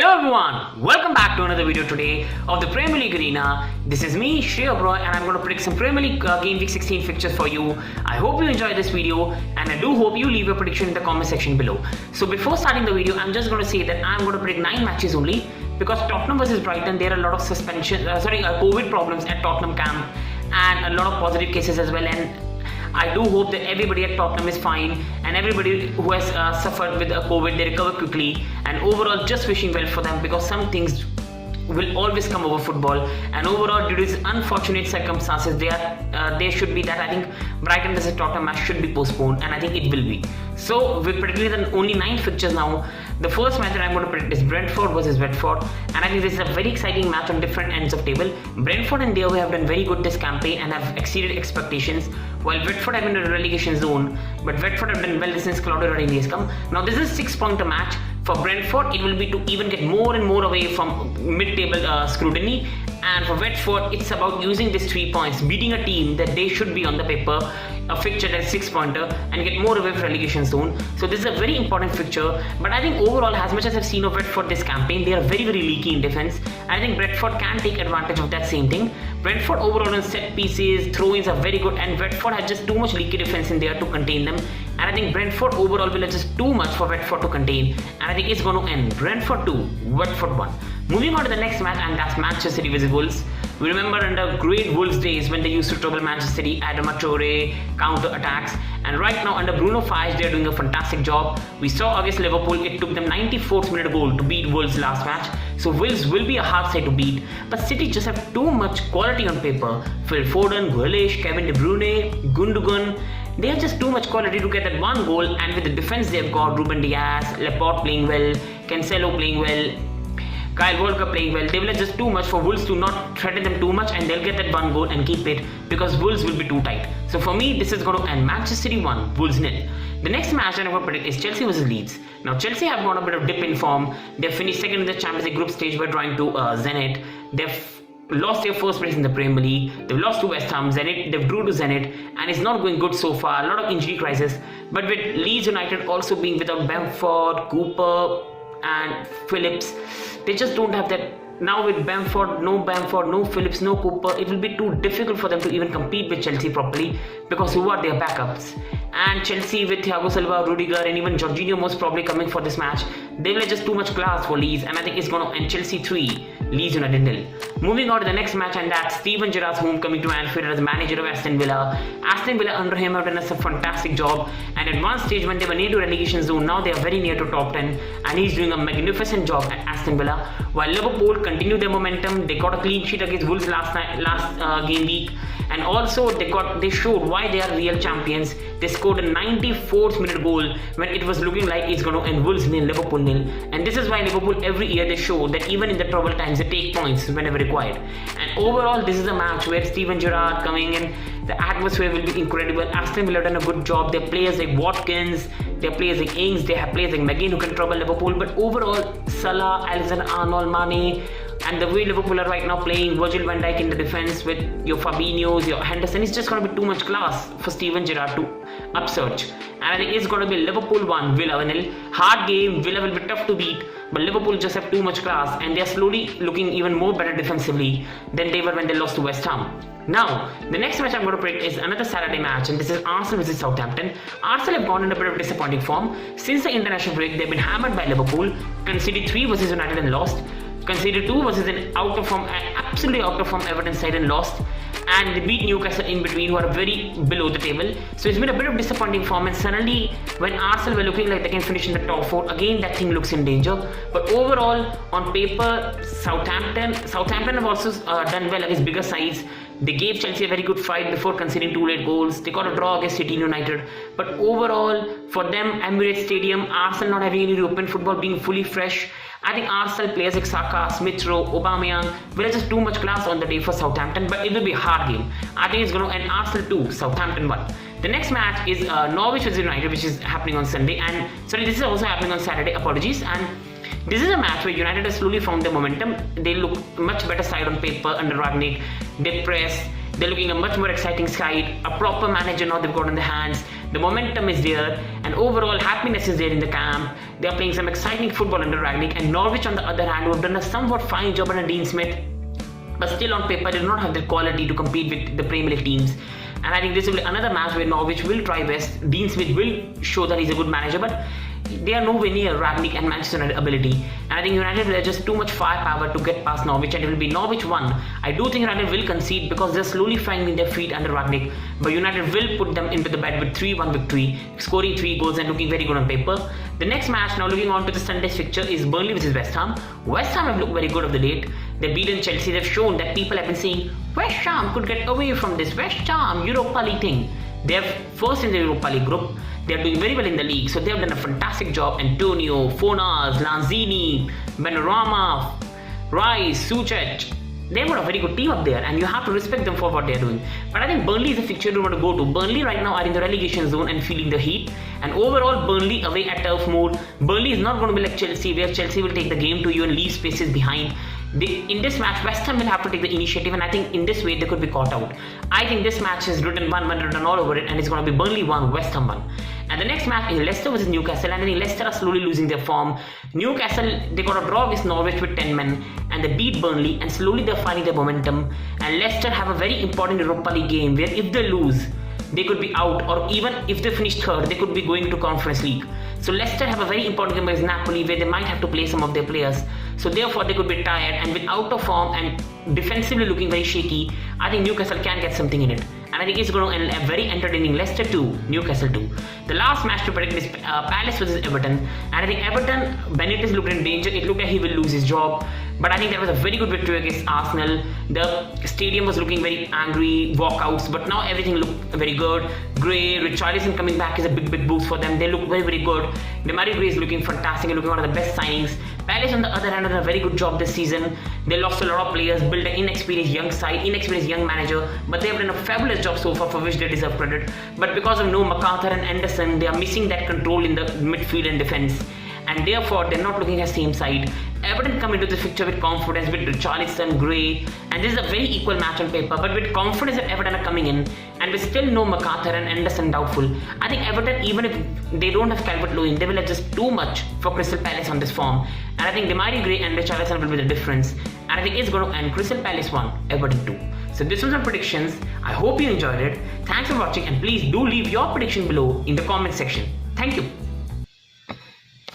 Hello everyone, welcome back to another video today of the Premier League Arena. This is me, Shreya Bro, and I'm going to predict some Premier League Game Week 16 fixtures for you. I hope you enjoyed this video and I do hope you leave your prediction in the comment section below. So before starting the video, I'm just going to say that I'm going to predict 9 matches only because Tottenham vs Brighton, there are a lot of COVID problems at Tottenham camp and a lot of positive cases as well, and I do hope that everybody at Tottenham is fine and everybody who has suffered with COVID, they recover quickly, and overall just wishing well for them because some things will always come over football, and overall due to these unfortunate circumstances there should be that I think Brighton vs Tottenham match should be postponed, and I think it will be. So we're predicting only 9 fixtures now. The first match that I'm going to predict is Brentford vs Watford, and I think this is a very exciting match on different ends of table. Brentford and Dale have done very good this campaign and have exceeded expectations, while Watford have been in a relegation zone, but Watford have done well since Claudio Ranieri has come. Now this is a 6-pointer match. For Brentford, it will be to even get more and more away from mid-table scrutiny, and for Watford, it's about using these 3 points, beating a team that they should be on the paper, a fixture that's 6-pointer, and get more away from relegation zone. So this is a very important fixture, but I think overall, as much as I've seen of Watford this campaign, they are very leaky in defense. I think Brentford can take advantage of that same thing. Brentford overall on set pieces, throw-ins are very good, and Watford has just too much leaky defense in there to contain them. And I think Brentford overall will have just too much for Watford to contain, and I think it's going to end Brentford 2, Watford 1. Moving on to the next match, and that's Manchester City vs Wolves. We remember under great Wolves days when they used to trouble Manchester City, Adama Traore, counter attacks, and right now under Bruno Fires they're doing a fantastic job. We saw against Liverpool, it took them 94th minute goal to beat Wolves last match. So Wolves will be a hard side to beat, but City just have too much quality on paper. Phil Foden, Grealish, Kevin De Bruyne, Gundogan, they have just too much quality to get that one goal, and with the defense they've got Ruben Diaz, Laporte playing well, Cancelo playing well, Kyle Walker playing well, they will have just too much for Wolves to not threaten them too much, and they'll get that one goal and keep it because Wolves will be too tight. So for me, this is going to end Manchester City 1, Wolves 0. The next match that I'm going to predict is Chelsea vs Leeds. Now Chelsea have got a bit of dip in form. They've finished second in the Champions League group stage by drawing to Zenit. They've lost their first place in the Premier League. They've lost to West Ham. Zenit, they've drew to Zenit, and it's not going good so far. A lot of injury crisis. But with Leeds United also being without Bamford, Cooper, and Phillips, they just don't have that. Now with Bamford, no Phillips, no Cooper, it will be too difficult for them to even compete with Chelsea properly because who are their backups? And Chelsea with Thiago Silva, Rudiger, and even Jorginho most probably coming for this match, they will have just too much class for Leeds, and I think it's going to end Chelsea 3, Leeds United 0. Moving on to the next match, and that's Steven Gerrard's homecoming to Anfield as manager of Aston Villa. Aston Villa under him have done a fantastic job, and at one stage when they were near to relegation zone, now they are very near to top 10, and he's doing a magnificent job at Aston Villa. While Liverpool continue their momentum, they got a clean sheet against Wolves last game week, and also they showed why they are real champions. They scored a 94th minute goal when it was looking like it's going to end Wolves 0, Liverpool 0, and this is why Liverpool every year they show that even in the troubled times they take points whenever required. And overall this is a match where Steven Gerrard coming in, the atmosphere will be incredible. Aston Villa have done a good job. Their players like Watkins, their players like Ings, they have players like McGinn who can trouble Liverpool, but overall Salah, Alexander-Arnold, Mane, and the way Liverpool are right now playing, Virgil van Dijk in the defense with your Fabinhos, your Henderson, it's just going to be too much class for Steven Gerrard to upsurge. And I think it's going to be Liverpool 1, Villa 0. Hard game, Villa will be tough to beat, but Liverpool just have too much class, and they are slowly looking even more better defensively than they were when they lost to West Ham. Now, the next match I'm going to predict is another Saturday match, and this is Arsenal vs Southampton. Arsenal have gone in a bit of disappointing form. Since the international break, they've been hammered by Liverpool, conceded 3 vs United and lost, conceded 2 versus an absolutely out of form Everton side and lost, and they beat Newcastle in between, who are very below the table. So it's been a bit of disappointing form, and suddenly when Arsenal were looking like they can finish in the top 4, again that thing looks in danger. But overall on paper, Southampton have also done well against bigger sides. They gave Chelsea a very good fight before conceding 2 late goals. They got a draw against City United. But overall, for them, Emirates Stadium, Arsenal not having any European football, being fully fresh, I think Arsenal players like Saka, Smith Rowe, Aubameyang will have just too much class on the day for Southampton, but it will be a hard game. I think it's going to end Arsenal 2, Southampton 1. The next match is Norwich vs United, which is happening on Sunday, and sorry, this is also happening on Saturday, apologies. And this is a match where United has slowly found their momentum. They look much better side on paper under Ragnick. They press. They're looking a much more exciting side. A proper manager now they've got on their hands. The momentum is there, and overall happiness is there in the camp. They are playing some exciting football under Rangnick, and Norwich on the other hand, who have done a somewhat fine job under Dean Smith, but still on paper they do not have the quality to compete with the Premier League teams. And I think this will be another match where Norwich will try best. Dean Smith will show that he's a good manager, but they are nowhere near Rangnick and Manchester United ability. And I think United will have just too much firepower to get past Norwich, and it will be Norwich 1. I do think United will concede because they're slowly finding their feet under Rangnick, but United will put them into the bed with 3-1 victory, scoring 3 goals and looking very good on paper. The next match, now looking on to the Sunday's fixture, is Burnley versus West Ham. West Ham have looked very good of the late. They've beaten Chelsea. They've shown that people have been saying West Ham could get away from this West Ham Europa League thing. They are first in the Europa League group. They are doing very well in the league, so they have done a fantastic job. Antonio, Fornals, Lanzini, Benrahma, Rice, Suchek. They've got a very good team up there, and you have to respect them for what they're doing. But I think Burnley is a fixture you want to go to. Burnley right now are in the relegation zone and feeling the heat. And overall, Burnley away at Turf Moor. Burnley is not going to be like Chelsea, where Chelsea will take the game to you and leave spaces behind. In this match, West Ham will have to take the initiative, and I think in this way they could be caught out. I think this match is written 1-1, written all over it, and it's going to be Burnley 1, West Ham 1. And the next match is Leicester versus Newcastle, and I think Leicester are slowly losing their form. Newcastle, they got a draw with Norwich with 10 men, and they beat Burnley, and slowly they're finding their momentum. And Leicester have a very important Europa League game where if they lose, they could be out, or even if they finish third, they could be going to Conference League. So Leicester have a very important game against Napoli where they might have to play some of their players. So therefore they could be tired, and with out of form and defensively looking very shaky, I think Newcastle can get something in it. And I think it's going to end a very entertaining Leicester 2, Newcastle 2. The last match to predict is Palace versus Everton. And I think Everton, Benitez looked in danger. It looked like he will lose his job. But I think that was a very good victory against Arsenal. The stadium was looking very angry, walkouts, but now everything looked very good. Gray, Richarlison coming back is a big boost for them. They look very, very good. Demarai Gray is looking fantastic and looking one of the best signings. Palace on the other hand done a very good job this season. They lost a lot of players, built an inexperienced young side, inexperienced young manager, but they have done a fabulous job so far, for which they deserve credit. But because of no McArthur and Anderson, they are missing that control in the midfield and defence, and therefore they're not looking at the same side. Everton come into the picture with confidence with Richarlison, Gray, and this is a very equal match on paper, but with confidence that Everton are coming in, and with still no McArthur and Anderson doubtful, I think Everton, even if they don't have Calvert-Lewin, they will have just too much for Crystal Palace on this form. And I think Demarai Gray and Richarlison will be the difference, and I think it's going to end Crystal Palace 1, Everton 2. So this was my predictions. I hope you enjoyed it. Thanks for watching, and please do leave your prediction below in the comment section. Thank you.